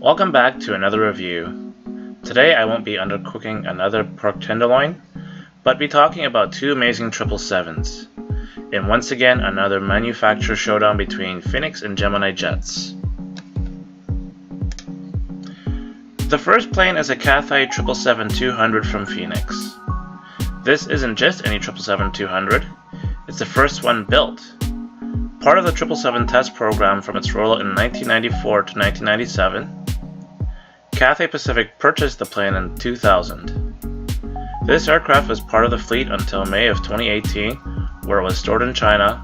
Welcome back to another review. Today I won't be undercooking another pork tenderloin, but be talking about two amazing 777s, and once again another manufacturer showdown between Phoenix and Gemini jets. The first plane is a Cathay 777-200 from Phoenix. This isn't just any 777-200, it's the first one built. Part of the 777 test program from its rollout in 1994 to 1997, Cathay Pacific purchased the plane in 2000. This aircraft was part of the fleet until May of 2018, where it was stored in China.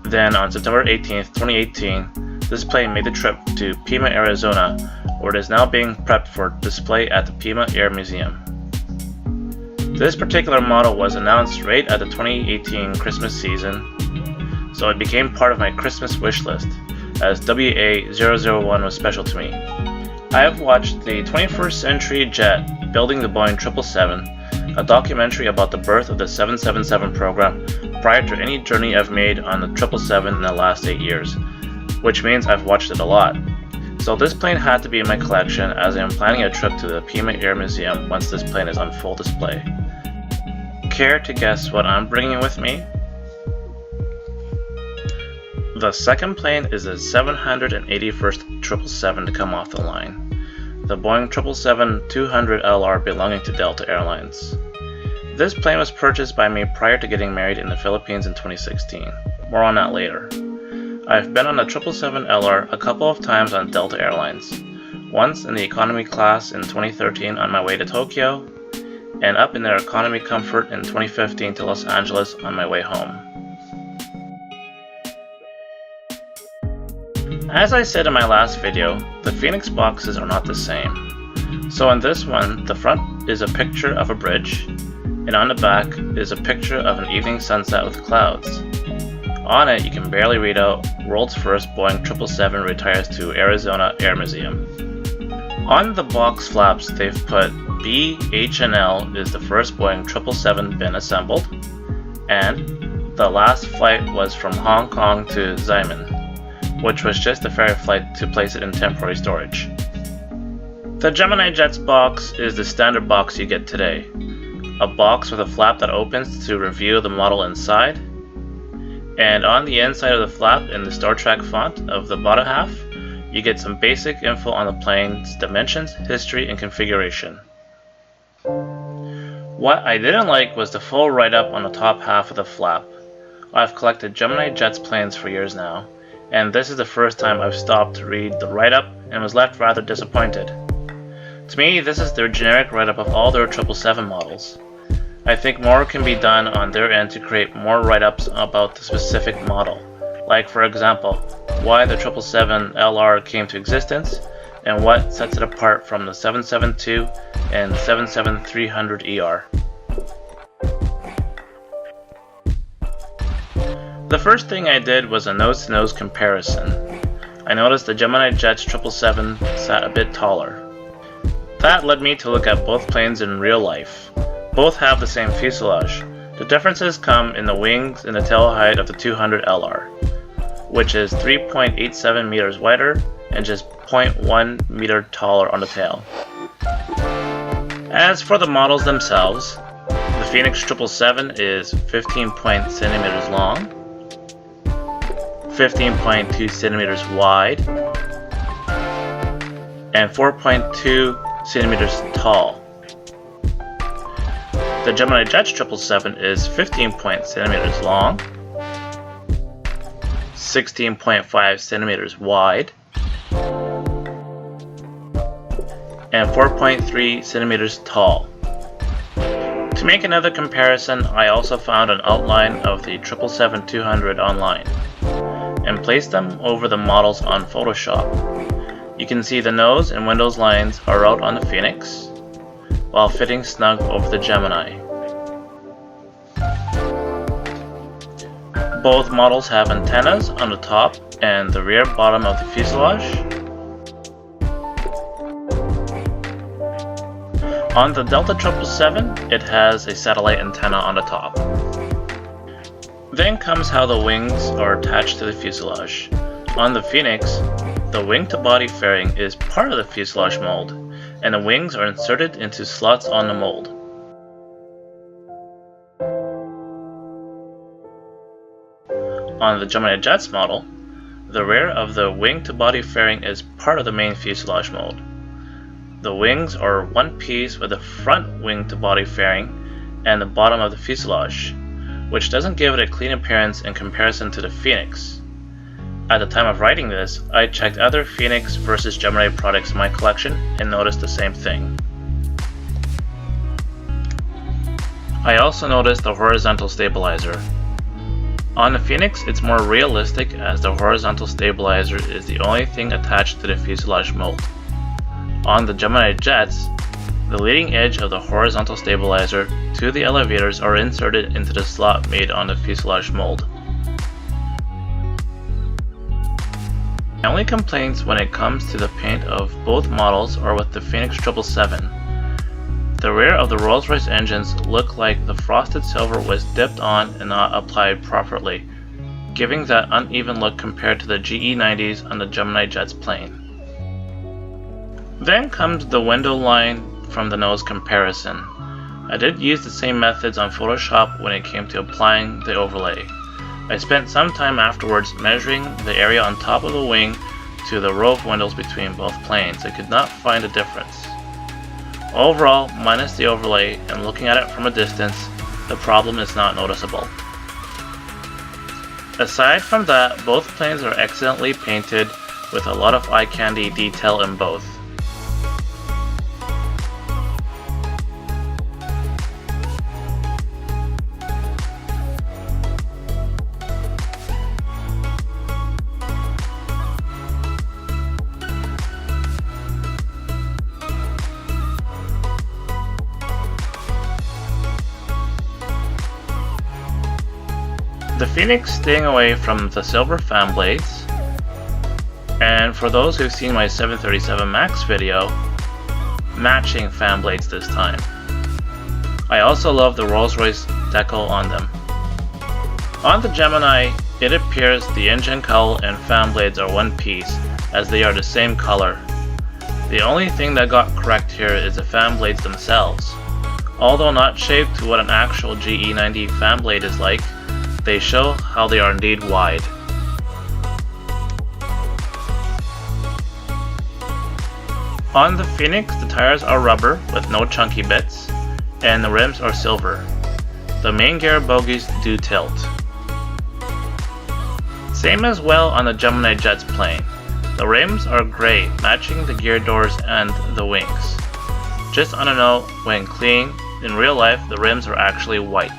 Then on September 18, 2018, this plane made the trip to Pima, Arizona, where it is now being prepped for display at the Pima Air Museum. This particular model was announced right at the 2018 Christmas season, so it became part of my Christmas wish list, as WA001 was special to me. I have watched the 21st Century Jet Building the Boeing 777, a documentary about the birth of the 777 program prior to any journey I've made on the 777 in the last 8 years, which means I've watched it a lot. So this plane had to be in my collection as I am planning a trip to the Pima Air Museum once this plane is on full display. Care to guess what I'm bringing with me? The second plane is the 781st 777 to come off the line, the Boeing 777-200LR belonging to Delta Airlines. This plane was purchased by me prior to getting married in the Philippines in 2016. More on that later. I've been on the 777LR a couple of times on Delta Airlines, once in the economy class in 2013 on my way to Tokyo, and up in their economy comfort in 2015 to Los Angeles on my way home. As I said in my last video, the Phoenix boxes are not the same. So in this one, the front is a picture of a bridge, and on the back is a picture of an evening sunset with clouds. On it, you can barely read out World's First Boeing 777 Retires to Arizona Air Museum. On the box flaps, they've put BHNL is the first Boeing 777 been assembled, and the last flight was from Hong Kong to Xiamen, which was just a ferry flight to place it in temporary storage. The Gemini Jet's box is the standard box you get today. A box with a flap that opens to reveal the model inside, and on the inside of the flap in the Star Trek font of the bottom half, you get some basic info on the plane's dimensions, history, and configuration. What I didn't like was the full write-up on the top half of the flap. I've collected Gemini Jet's planes for years now, and this is the first time I've stopped to read the write-up and was left rather disappointed. To me, this is their generic write-up of all their 777 models. I think more can be done on their end to create more write-ups about the specific model, like for example, why the 777LR came to existence, and what sets it apart from the 772 and 77300ER. The first thing I did was a nose-to-nose comparison. I noticed the Gemini Jet's 777 sat a bit taller. That led me to look at both planes in real life. Both have the same fuselage. The differences come in the wings and the tail height of the 200LR, which is 3.87 meters wider and just 0.1 meter taller on the tail. As for the models themselves, the Phoenix 777 is 15 centimeters long, 15.2 centimeters wide, and 4.2 centimeters tall. The Gemini Jet's 777 is 15 centimeters long, 16.5 centimeters wide, and 4.3 centimeters tall. To make another comparison, I also found an outline of the 777-200 online and placed them over the models on Photoshop. You can see the nose and windows lines are out on the Phoenix, while fitting snug over the Gemini. Both models have antennas on the top and the rear bottom of the fuselage. On the Delta 777, it has a satellite antenna on the top. Then comes how the wings are attached to the fuselage. On the Phoenix, The wing-to-body fairing is part of the fuselage mold, and the wings are inserted into slots on the mold. On the Gemini Jets model, the rear of the wing-to-body fairing is part of the main fuselage mold. The wings are one piece with the front wing-to-body fairing and the bottom of the fuselage, which doesn't give it a clean appearance in comparison to the Phoenix. At the time of writing this, I checked other Phoenix versus Gemini products in my collection and noticed the same thing. I also noticed the horizontal stabilizer. On the Phoenix, it's more realistic as the horizontal stabilizer is the only thing attached to the fuselage mold. On the Gemini Jets, the leading edge of the horizontal stabilizer to the elevators are inserted into the slot made on the fuselage mold. My only complaints when it comes to the paint of both models are with the Phoenix 777. The rear of the Rolls-Royce engines look like the frosted silver was dipped on and not applied properly, giving that uneven look compared to the GE90s on the Gemini Jets plane. Then comes the window line from the nose comparison. I did use the same methods on Photoshop when it came to applying the overlay. I spent some time afterwards measuring the area on top of the wing to the row of windows between both planes. I could not find a difference. Overall, minus the overlay and looking at it from a distance, the problem is not noticeable. Aside from that, both planes are excellently painted with a lot of eye candy detail in both. The Phoenix staying away from the silver fan blades, and for those who've seen my 737 MAX video, matching fan blades this time. I also love the Rolls-Royce decal on them. On the Gemini, it appears the engine cowl and fan blades are one piece, as they are the same color. The only thing that got correct here is the fan blades themselves. Although not shaped to what an actual GE90 fan blade is like, they show how they are indeed wide. On the Phoenix, the tires are rubber with no chunky bits, and the rims are silver. The main gear bogies do tilt. Same as well on the Gemini Jets plane. The rims are gray, matching the gear doors and the wings. Just on a note, when clean, in real life the rims are actually white.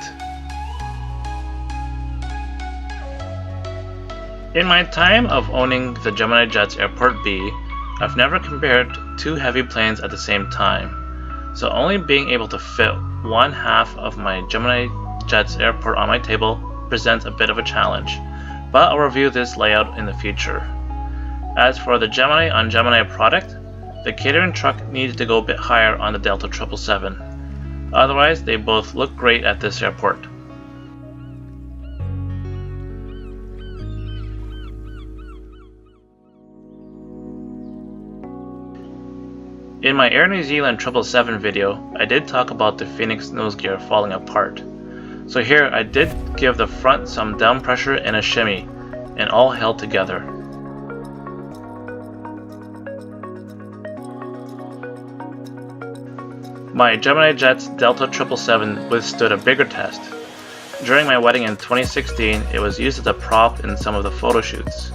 In my time of owning the Gemini Jets Airport B, I've never compared two heavy planes at the same time, so only being able to fit one half of my Gemini Jets Airport on my table presents a bit of a challenge, but I'll review this layout in the future. As for the Gemini on Gemini product, the catering truck needed to go a bit higher on the Delta 777. Otherwise, they both look great at this airport. In my Air New Zealand 777 video, I did talk about the Phoenix nose gear falling apart. So here I did give the front some down pressure and a shimmy, and all held together. My Gemini Jets Delta 777 withstood a bigger test. During my wedding in 2016, it was used as a prop in some of the photo shoots.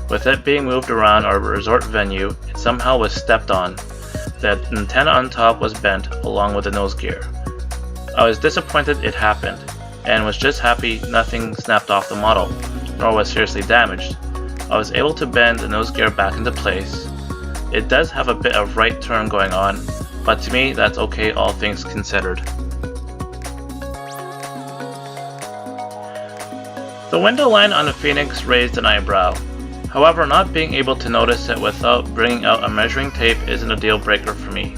With it being moved around our resort venue, it somehow was stepped on. The antenna on top was bent along with the nose gear. I was disappointed it happened, and was just happy nothing snapped off the model, nor was seriously damaged. I was able to bend the nose gear back into place. It does have a bit of right turn going on, but to me that's okay all things considered. The window line on the Phoenix raised an eyebrow. However, not being able to notice it without bringing out a measuring tape isn't a deal breaker for me.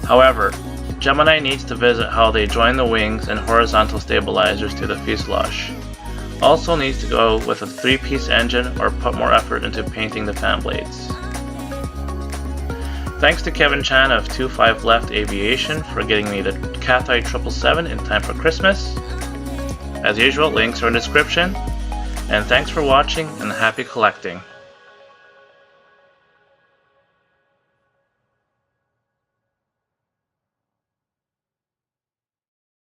However, Gemini needs to visit how they join the wings and horizontal stabilizers to the fuselage. Also needs to go with a 3-piece engine or put more effort into painting the fan blades. Thanks to Kevin Chan of 25 Left Aviation for getting me the Cathay 777 in time for Christmas. As usual, links are in the description. And thanks for watching and happy collecting.